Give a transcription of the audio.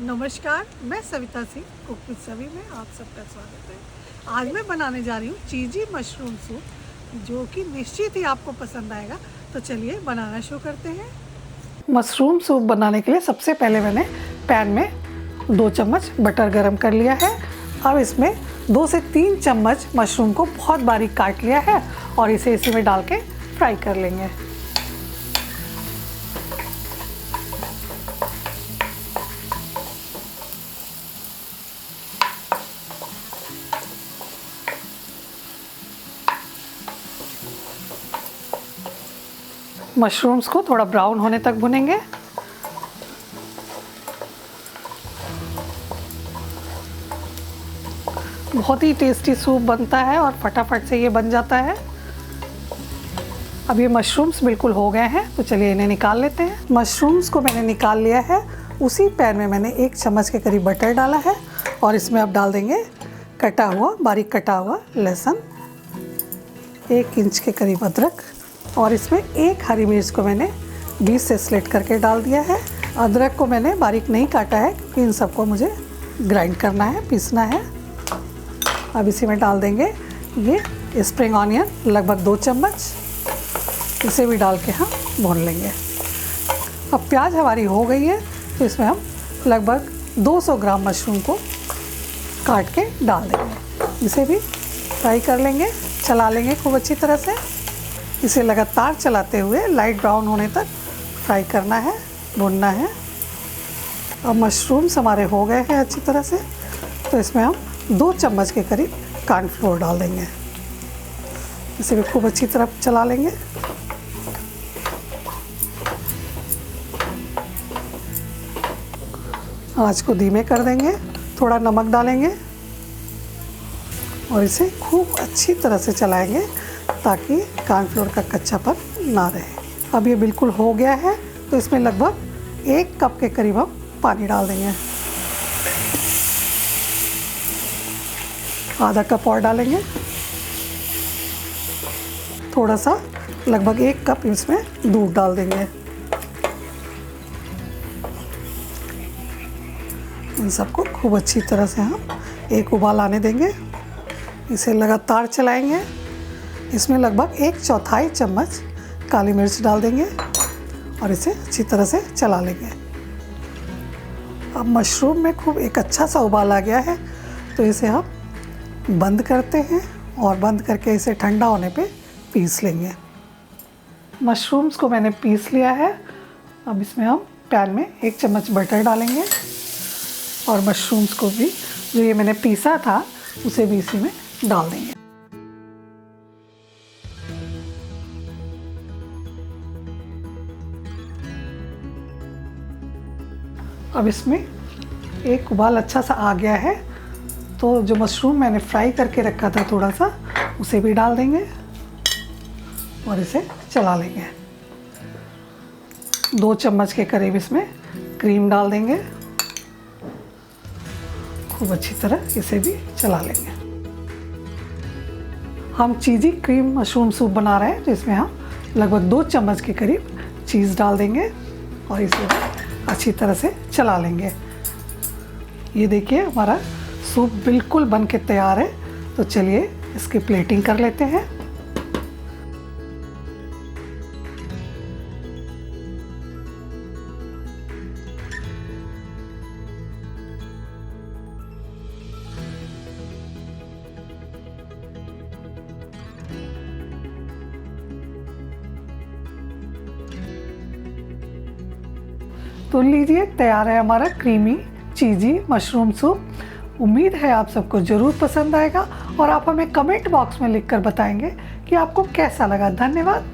नमस्कार, मैं Savita Singh cook with सवी में आप सबका स्वागत है। आज मैं बनाने जा रही हूँ चीज़ी मशरूम सूप, जो कि निश्चित ही आपको पसंद आएगा। तो चलिए बनाना शुरू करते हैं। मशरूम सूप बनाने के लिए सबसे पहले मैंने पैन में 2 चम्मच बटर गरम कर लिया है। अब इसमें 2 से 3 चम्मच मशरूम को बहुत बारीक काट लिया है और इसे इसी में डाल के फ्राई कर लेंगे। मशरूम्स को थोड़ा ब्राउन होने तक भुनेंगे। बहुत ही टेस्टी सूप बनता है और फटाफट से ये बन जाता है। अब ये मशरूम्स बिल्कुल हो गए हैं, तो चलिए इन्हें निकाल लेते हैं। मशरूम्स को मैंने निकाल लिया है। उसी पैन में मैंने 1 चम्मच के करीब बटर डाला है और इसमें अब डाल देंगे बारीक कटा हुआ लहसुन, 1 इंच के करीब अदरक और इसमें 1 हरी मिर्च को मैंने बीच से स्लिट करके डाल दिया है। अदरक को मैंने बारीक नहीं काटा है क्योंकि इन सबको मुझे ग्राइंड करना है, पीसना है। अब इसी में डाल देंगे ये स्प्रिंग ऑनियन, लगभग 2 चम्मच। इसे भी डाल के हम भून लेंगे। अब प्याज हमारी हो गई है, तो इसमें हम लगभग 200 ग्राम मशरूम को काट के डाल देंगे। इसे भी फ्राई कर लेंगे, चला लेंगे खूब अच्छी तरह से। इसे लगातार चलाते हुए लाइट ब्राउन होने तक फ्राई करना है, भूनना है। अब मशरूम्स हमारे हो गए हैं अच्छी तरह से, तो इसमें हम 2 चम्मच के करीब कॉर्नफ्लोर डाल देंगे। इसे भी खूब अच्छी तरह चला लेंगे। आंच को धीमे कर देंगे, थोड़ा नमक डालेंगे और इसे खूब अच्छी तरह से चलाएंगे ताकि कॉर्नफ्लोर का कच्चापन ना रहे। अब ये बिल्कुल हो गया है, तो इसमें लगभग 1 कप के करीब हम पानी डाल देंगे। आधा कप और डालेंगे। थोड़ा सा लगभग 1 कप इसमें दूध डाल देंगे। इन सबको खूब अच्छी तरह से हम एक उबाल आने देंगे। इसे लगातार चलाएंगे। इसमें लगभग 1/4 चम्मच काली मिर्च डाल देंगे और इसे अच्छी तरह से चला लेंगे। अब मशरूम में खूब एक अच्छा सा उबाल आ गया है, तो इसे हम बंद करते हैं और बंद करके इसे ठंडा होने पे पीस लेंगे। मशरूम्स को मैंने पीस लिया है। अब इसमें हम पैन में 1 चम्मच बटर डालेंगे और मशरूम्स को भी, जो ये मैंने पीसा था, उसे भी इसी में डाल देंगे। अब इसमें एक उबाल अच्छा सा आ गया है, तो जो मशरूम मैंने फ्राई करके रखा था थोड़ा सा, उसे भी डाल देंगे और इसे चला लेंगे। 2 चम्मच के करीब इसमें क्रीम डाल देंगे। खूब अच्छी तरह इसे भी चला लेंगे। हम चीज़ी क्रीम मशरूम सूप बना रहे हैं, तो इसमें हम लगभग 2 चम्मच के करीब चीज़ डाल देंगे और इसे अच्छी तरह से चला लेंगे। ये देखिए हमारा सूप बिल्कुल बन के तैयार है। तो चलिए इसकी प्लेटिंग कर लेते हैं। तो लीजिए, तैयार है हमारा क्रीमी चीज़ी मशरूम सूप। उम्मीद है आप सबको ज़रूर पसंद आएगा और आप हमें कमेंट बॉक्स में लिखकर बताएंगे कि आपको कैसा लगा। धन्यवाद।